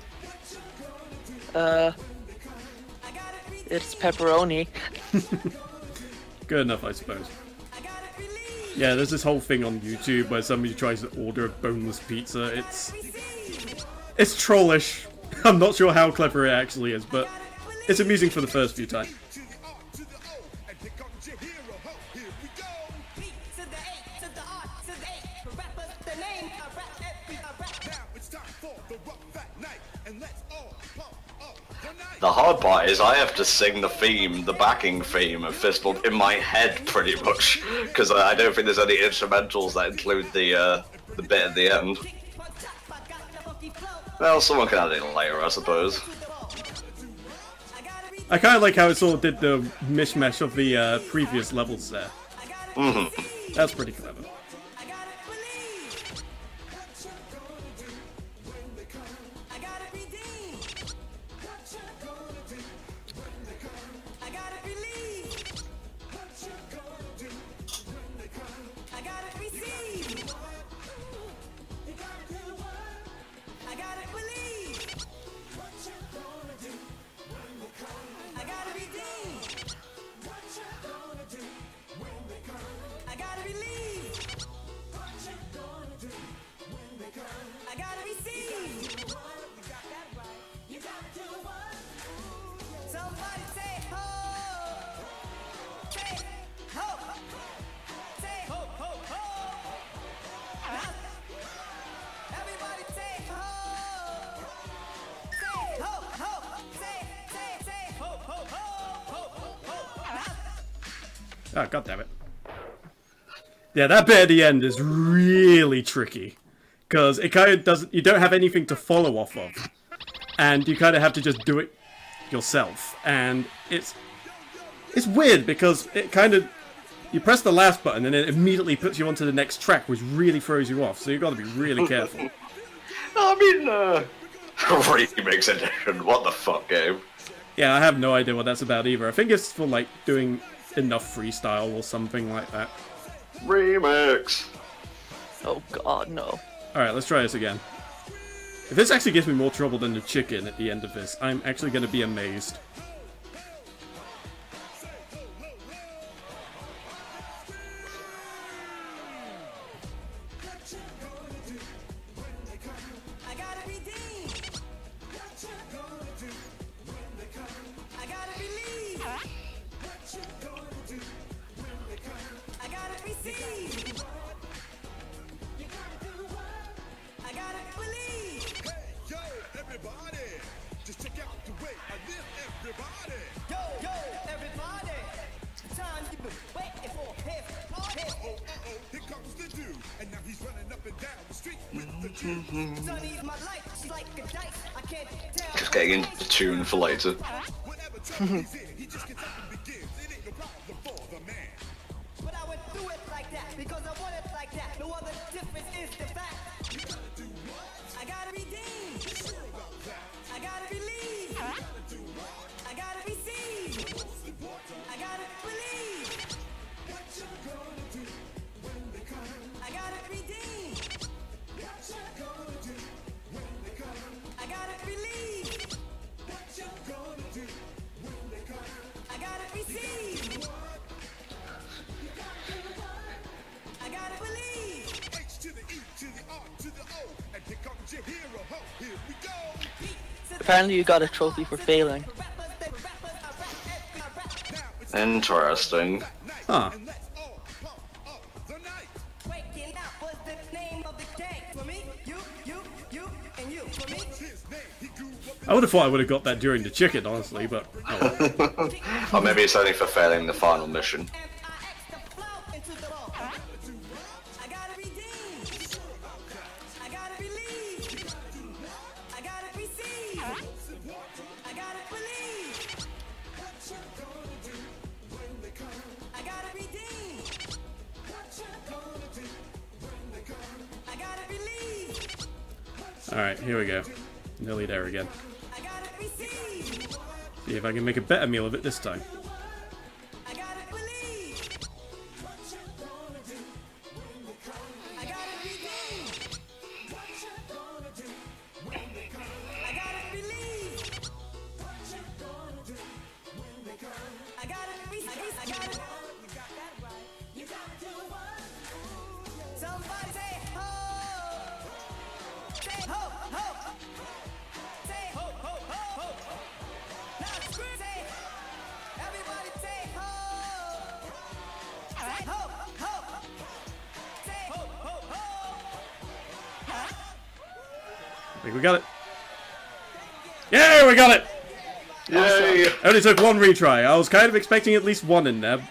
It's pepperoni. Good enough, I suppose. Yeah, there's this whole thing on YouTube where somebody tries to order a boneless pizza. It's trollish. I'm not sure how clever it actually is, but it's amusing for the first few times. The hard part is I have to sing the theme, the backing theme of Fist Bump in my head pretty much, because I don't think there's any instrumentals that include the bit at the end. Well, someone can add it later, I suppose. I kind of like how it sort of did the mishmash of the previous levels there. Mm-hmm. That's pretty clever. Oh, God damn it. Yeah, that bit at the end is really tricky. Because it kind of doesn't... You don't have anything to follow off of. And you kind of have to just do it yourself. And it's weird because it kind of... You press the last button and it immediately puts you onto the next track, which really throws you off. So you've got to be really careful. I mean, remix edition. What the fuck, game? Yeah, I have no idea what that's about either. I think it's for, like, doing enough freestyle or something like that. Remix! Oh god, no. Alright, let's try this again. If this actually gives me more trouble than the chicken at the end of this, I'm actually going to be amazed. Just getting into tune for later. Apparently you got a trophy for failing. Interesting. Huh. I would have thought I would have got that during the chicken, honestly, but... Oh. Or maybe it's only for failing the final mission. Alright, here we go. Nearly there again. See if I can make a better meal of it this time. I think we got it. Yeah, we got it! Yay! Only took one retry. I was kind of expecting at least one in there.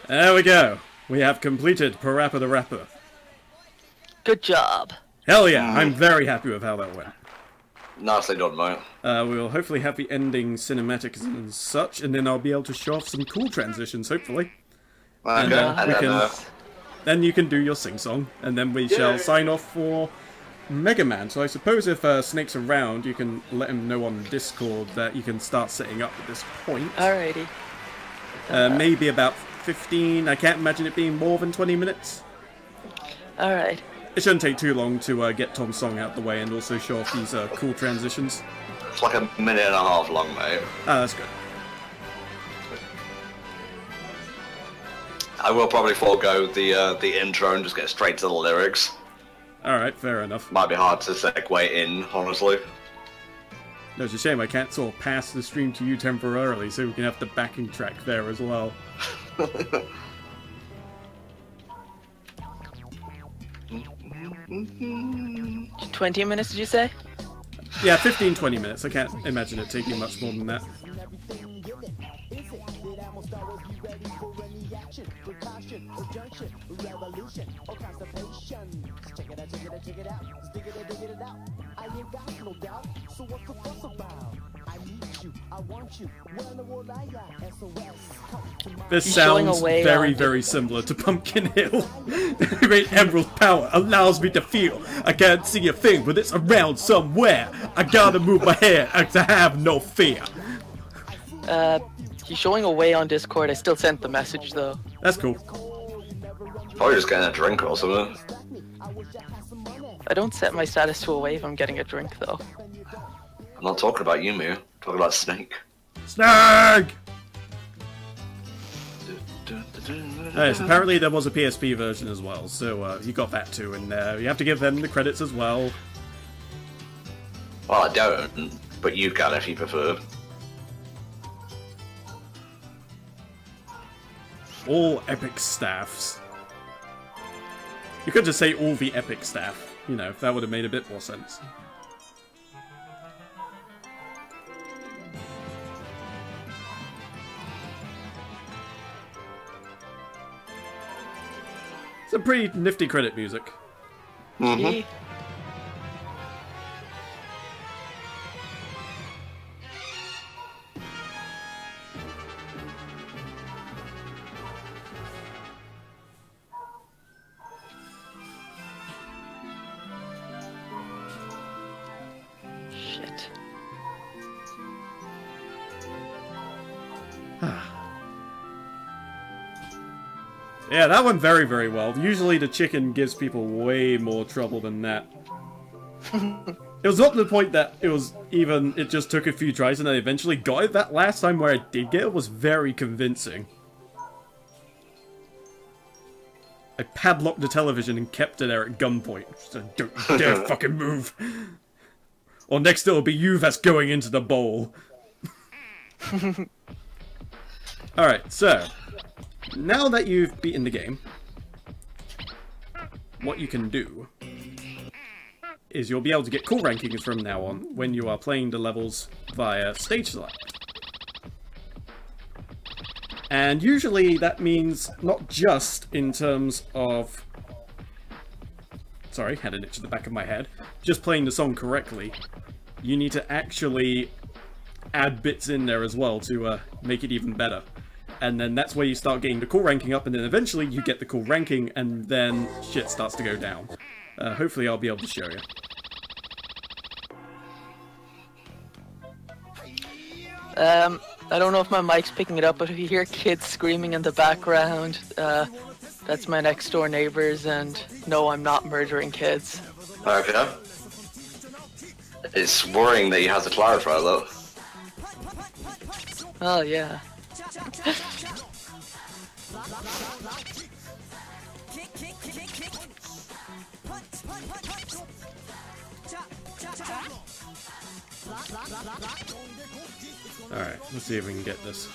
There we go. We have completed Parappa the Rapper. Good job. Hell yeah, I'm very happy with how that went. Nicely done, mate. We will hopefully have the ending cinematics and such, and then I'll be able to show off some cool transitions, hopefully. Okay, then you can do your sing-song, and then we shall sign off for Mega Man. So I suppose if Snake's around, you can let him know on Discord that you can start setting up at this point. Alrighty. Maybe about 15. I can't imagine it being more than 20 minutes. Alright. It shouldn't take too long to get Tom's song out the way and also show off these cool transitions. It's like a minute and a half long, mate. Ah, that's good. I will probably forego the intro and just get straight to the lyrics. Alright, fair enough. Might be hard to segue in, honestly. No, it's a shame I can't sort of pass the stream to you temporarily, so we can have the backing track there as well. 20 minutes, did you say? Yeah, 15-20 minutes. I can't imagine it taking much more than that. This sounds very, very similar to Pumpkin Hill. Great Emerald power allows me to feel. I can't see a thing, but it's around somewhere. I gotta move my hair to have no fear. He's showing away on Discord. I still sent the message though. That's cool. Probably just getting a drink or something. I don't set my status to away if I'm getting a drink though. I'm not talking about you, Mew. I'm talking about Snake. Snake! Yes, apparently there was a PSP version as well, so you got that too, and you have to give them the credits as well. Well, I don't, but you can if you prefer. All epic staffs. You could just say all the epic staff, you know, that would have made a bit more sense. Some pretty nifty credit music. Mm-hmm. Shit. Yeah, that went very, very well. Usually the chicken gives people way more trouble than that. It was not to the point that it just took a few tries and I eventually got it. That last time where I did get it was very convincing. I padlocked the television and kept it there at gunpoint. So don't dare fucking move. Or next it'll be you that's going into the bowl. Alright, so now that you've beaten the game, what you can do is you'll be able to get cool rankings from now on when you are playing the levels via stage select. And usually that means not just in terms of... Sorry, had an itch at the back of my head. Just playing the song correctly. You need to actually add bits in there as well to make it even better. And then that's where you start getting the cool ranking up, and then eventually you get the cool ranking, and then shit starts to go down. Hopefully I'll be able to show you. I don't know if my mic's picking it up, but if you hear kids screaming in the background, that's my next door neighbors, and no, I'm not murdering kids. Okay. It's worrying that you have to clarify, though. Oh, yeah. Alright, let's see if we can get this.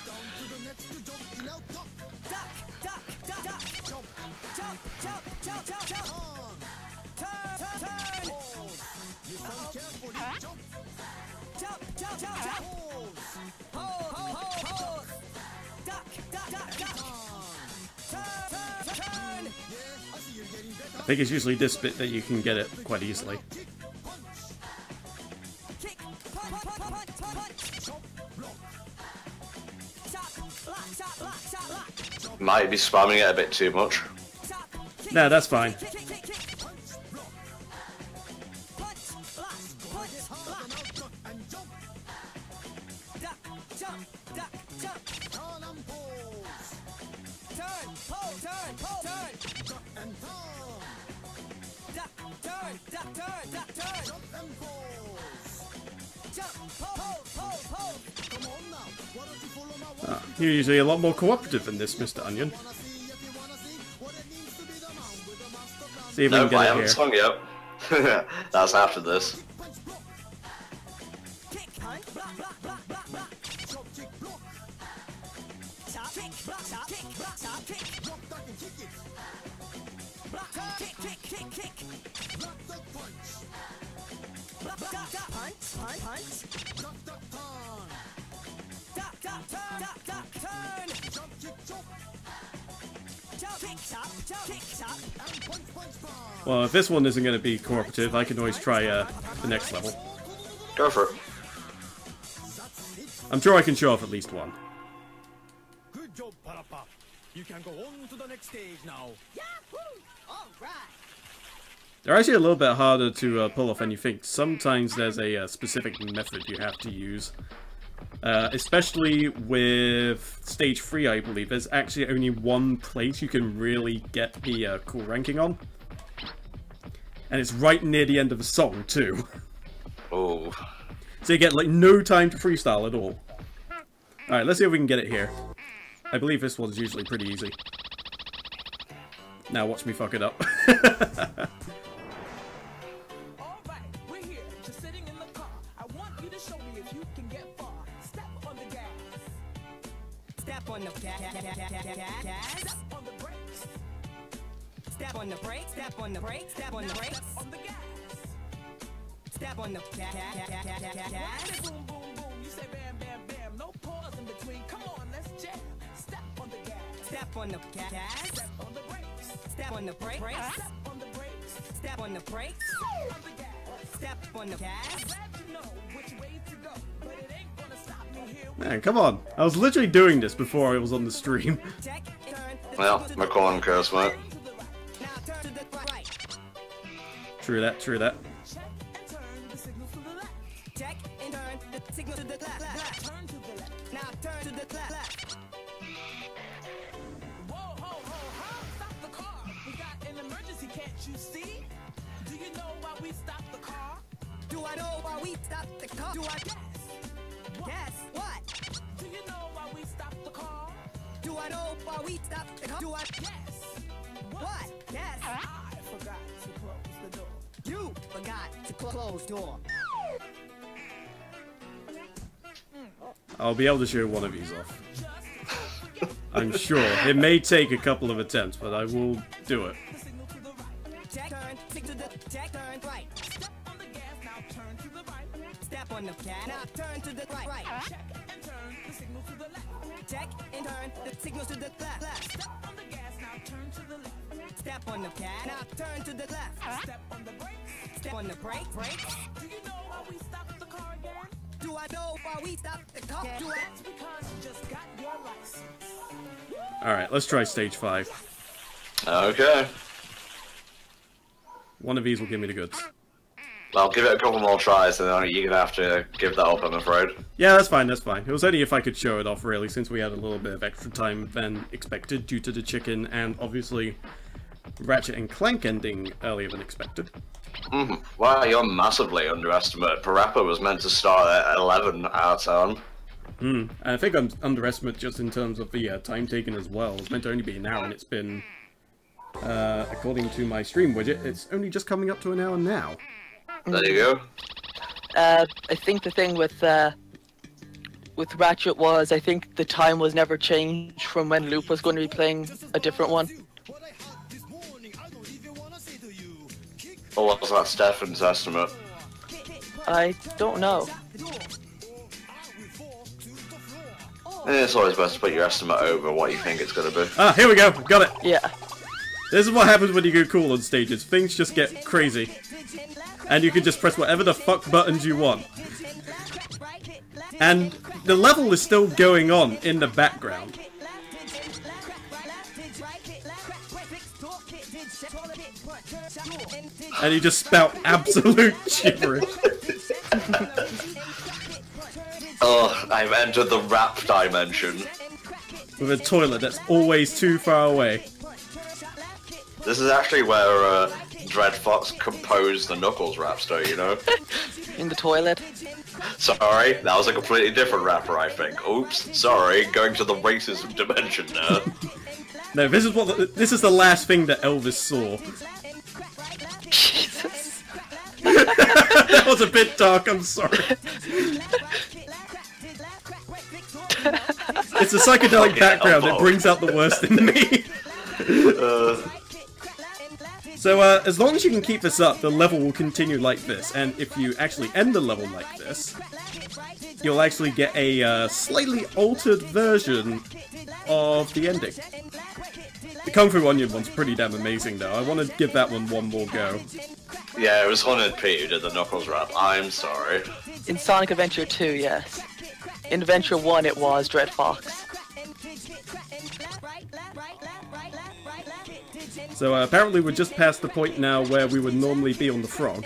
I think it's usually this bit that you can get it quite easily. Might be spamming it a bit too much. Nah, that's fine. You're usually a lot more cooperative than this, Mr. Onion. See if we can get I it haven't here. sung yet. That's after this. Well, if this one isn't going to be cooperative, I can always try the next level. Go for it. I'm sure I can show off at least one. Good job, Parappa. You can go on to the next stage now. Yahoo! All right. They're actually a little bit harder to pull off than you think. Sometimes there's a specific method you have to use. Especially with Stage 3, I believe. There's actually only one place you can really get the cool ranking on. And it's right near the end of the song, too. Oh. So you get, like, no time to freestyle at all. Alright, let's see if we can get it here. I believe this one's usually pretty easy. Now watch me fuck it up. Alright, we're here, just sitting in the car. I want you to show me if you can get far. Step on the gas. Step on the gas. Step on the brakes. Step on the brakes. Step on the brakes. Step on the brakes. Step on the gas. Step on the gas. Boom, boom, boom. You say bam, bam, bam. No pause in between. Come on, let's jam. Step on the gas. Step on the gas. Step on the brakes. Step on the brakes. Step on the brakes. Step on the brakes. Step on the gas. Step on the gas. I'm glad you know which way to go, but it ain't gonna stop me here. Man, come on. I was literally doing this before I was on the stream. Well, McCollum curse, mate. True that, true that. Check and turn the signal to the left. Turn to the left. Now turn to the left. Whoa, ho, ho, ho! Stop the car! We got an emergency, can't you see? Do you know why we stopped the car? Do I know why we stopped the car? Do I guess? Guess what? Do you know why we stopped the car? Do I know why we stopped the car? Do I guess? What? Guess? I forgot to close the door. You forgot to close door. I'll be able to show one of these off. I'm sure. It may take a couple of attempts, but I will do it. Step on the cat, now turn to the right. Check and turn the signal to the left. Check and turn the signal to the left. Step on the gas, now turn to the left. Step on the cat, now turn to the left. Step on the brakes. Step on the brake. Do you know why we stopped the car again? Do I know why we stopped the car? Do I? That's because you just got your license. Alright, let's try stage 5. Okay. One of these will give me the goods. I'll give it a couple more tries, and then you're gonna have to give that up, I'm afraid. Yeah, that's fine, that's fine. It was only if I could show it off, really, since we had a little bit of extra time than expected due to the chicken, and obviously Ratchet and Clank ending earlier than expected. Wow, you're massively underestimated. Parappa was meant to start at 11 out of 10. And I think I'm underestimated just in terms of the time taken as well. It's meant to only be an hour, and it's been, according to my stream widget, it's only just coming up to an hour now. There you go. I think the thing with Ratchet was, I think the time was never changed from when Loop was going to be playing a different one. Or was that Stefan's estimate? I don't know. It's always best to put your estimate over what you think it's going to be. Ah, here we go! Got it! Yeah. This is what happens when you go cool on stages. Things just get crazy. And you can just press whatever the fuck buttons you want. And the level is still going on in the background. And you just spout absolute gibberish. Oh, I've entered the rap dimension. With a toilet that's always too far away. This is actually where Dread Fox composed the Knuckles rap story, you know? In the toilet. Sorry, that was a completely different rapper, I think. Oops, sorry, going to the racism dimension now. No, this is the last thing that Elvis saw. Jesus. That was a bit dark, I'm sorry. It's a psychedelic background that brings out the worst in me. So, as long as you can keep this up, the level will continue like this, and if you actually end the level like this, you'll actually get a slightly altered version of the ending. The Kung Fu Onion one's pretty damn amazing, though. I want to give that one more go. Yeah, it was Haunted Pete who did the Knuckles rap. I'm sorry. In Sonic Adventure 2, yes. In Adventure 1, it was Dread Fox. So apparently we're just past the point now where we would normally be on the frog.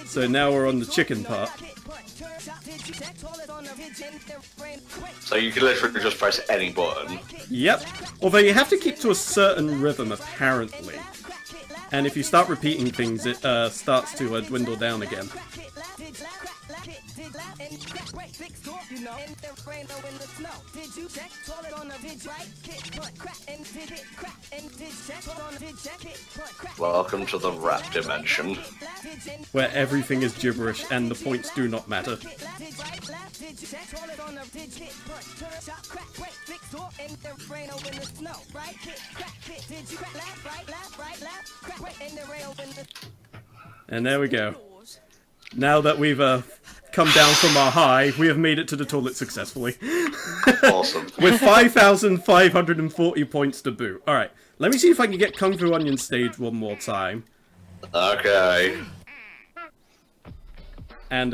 So now we're on the chicken part. So you can literally just press any button. Yep. Although you have to keep to a certain rhythm, apparently. And if you start repeating things, it starts to dwindle down again. Welcome to the rap dimension. Where everything is gibberish and the points do not matter. And there we go. Now that we've come down from our high, we have made it to the toilet successfully. Awesome. With 5,540 points to boot. Alright, let me see if I can get Kung Fu Onion stage one more time. Okay. And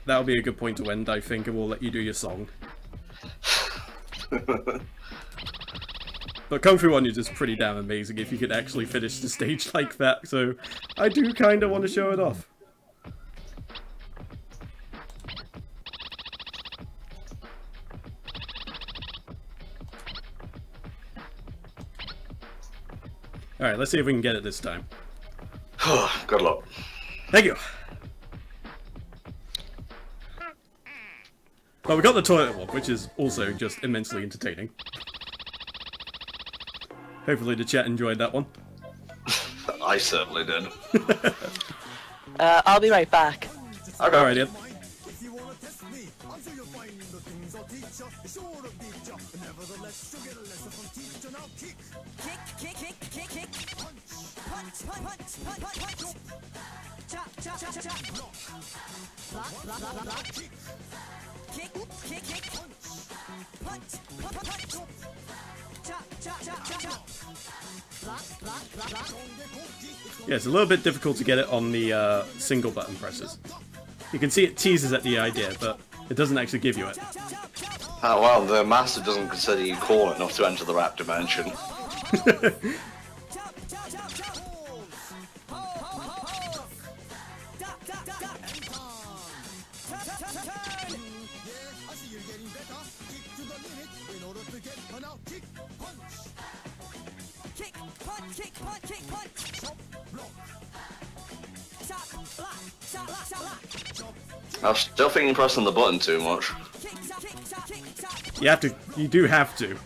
that'll be a good point to end, I think, and we'll let you do your song. But Kung Fu Onion is pretty damn amazing if you could actually finish the stage like that, so I do kind of want to show it off. Alright, let's see if we can get it this time. Good luck. Thank you. Well, we got the toilet one, which is also just immensely entertaining. Hopefully the chat enjoyed that one. I certainly did. I'll be right back. Okay. Alright, Ian. gonna test me. I'm sure you'll find the things I'll teach ya. Sure to beat ya. Nevertheless, you'll get a lesson from teacher. Now kick. Kick, kick, kick, kick, kick. Punch, punch, punch, punch, punch, punch. Chop, chop, chop, chop, chop. Block. Block, block, block, block. Kick. Kick, kick, kick. Punch, punch, punch, punch. Chop, chop, chop, chop, chop. Block, block, block, block. Yeah, it's a little bit difficult to get it on the single button presses. You can see it teases at the idea, but it doesn't actually give you it. Oh well, the master doesn't consider you cool enough to enter the rap dimension. I still think you're pressing the button too much. You do have to.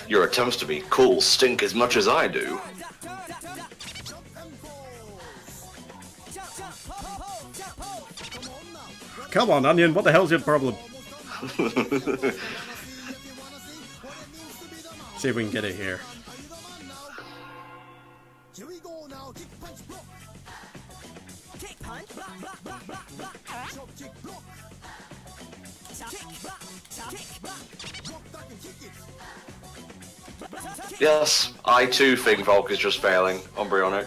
Your attempts to be cool stink as much as I do. Come on, Onion, what the hell's your problem? See if we can get it here. Here we go now. Kick, punch, block. Kick, punch, block, block, block, block, block. Chop, kick, block. Kick, block, kick, block. Drop back and kick it. Yes, I too think Volk is just failing embryonic.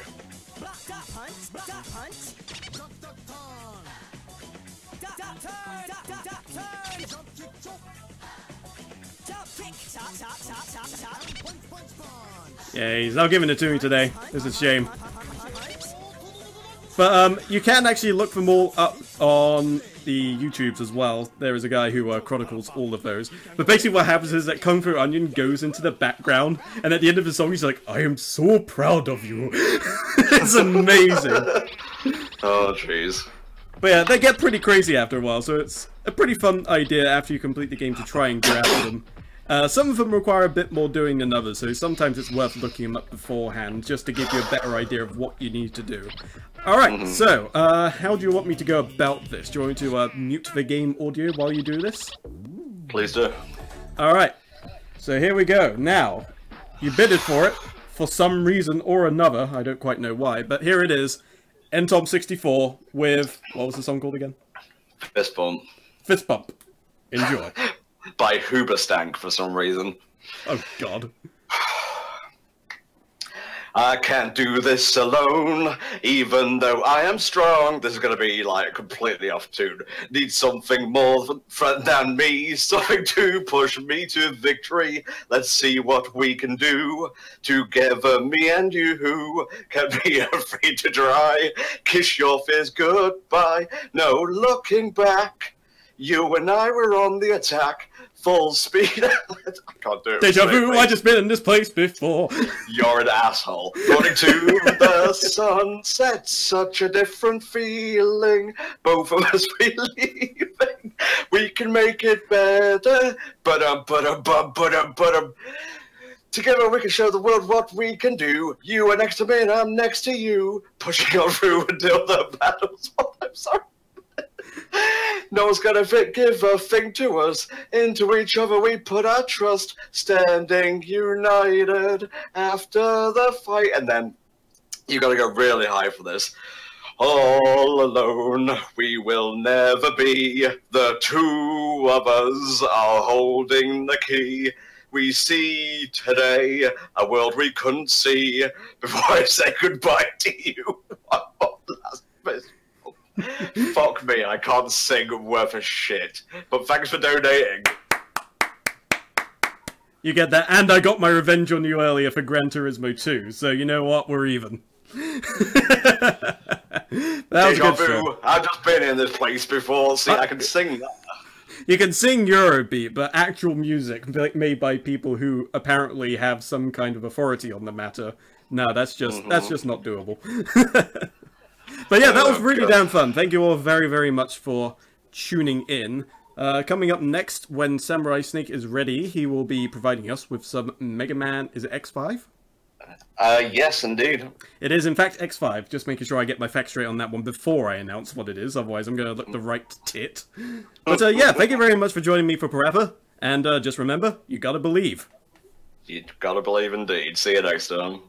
Yeah, he's not giving it to me today. It's a shame. But you can actually look for more up on the YouTubes as well. There is a guy who chronicles all of those. But basically what happens is that Kung Fu Onion goes into the background, and at the end of the song he's like, I am so proud of you. It's amazing. Oh, jeez. But yeah, they get pretty crazy after a while, so it's a pretty fun idea after you complete the game to try and grab them. Some of them require a bit more doing than others, so sometimes it's worth looking them up beforehand, just to give you a better idea of what you need to do. Alright, so, how do you want me to go about this? Do you want me to mute the game audio while you do this? Please do. Alright, so here we go. Now, you bidded for it, for some reason or another, I don't quite know why, but here it is, NTOM64 with, what was the song called again? Fist Bump. Fist Bump. Enjoy. By Hoobastank for some reason. Oh god. I can't do this alone, even though I am strong. This is gonna be like completely off tune. Need something more than me, something to push me to victory. Let's see what we can do together, me and you. Can't be afraid to try. Kiss your fears goodbye. No looking back. You and I were on the attack, full speed. I can't do it. Deja vu, I just been in this place before. You're an asshole. Running to the sunset, such a different feeling. Both of us believing we can make it better. Together we can show the world what we can do. You are next to me and I'm next to you. Pushing on through until the battle's won. I'm sorry. No one's gonna give a thing to us. Into each other we put our trust. Standing united after the fight. And then you gotta go really high for this. All alone we will never be. The two of us are holding the key. We see today a world we couldn't see. Before I say goodbye to you, one more last bit. Fuck me, I can't sing worth a shit. But thanks for donating. You get that, and I got my revenge on you earlier for Gran Turismo 2, so you know what, we're even. That was a good show. I've just been in this place before, see, I can sing that. You can sing Eurobeat, but actual music made by people who apparently have some kind of authority on the matter, no, that's just not doable. But yeah, that was really damn fun. Thank you all very, very much for tuning in. Coming up next, when Samurai Snake is ready, he will be providing us with some Mega Man, is it X5? Yes, indeed. It is, in fact, X5. Just making sure I get my facts straight on that one before I announce what it is, otherwise I'm going to look the right tit. But yeah, thank you very much for joining me for Parappa, and just remember, you gotta believe. You gotta believe indeed. See you next time.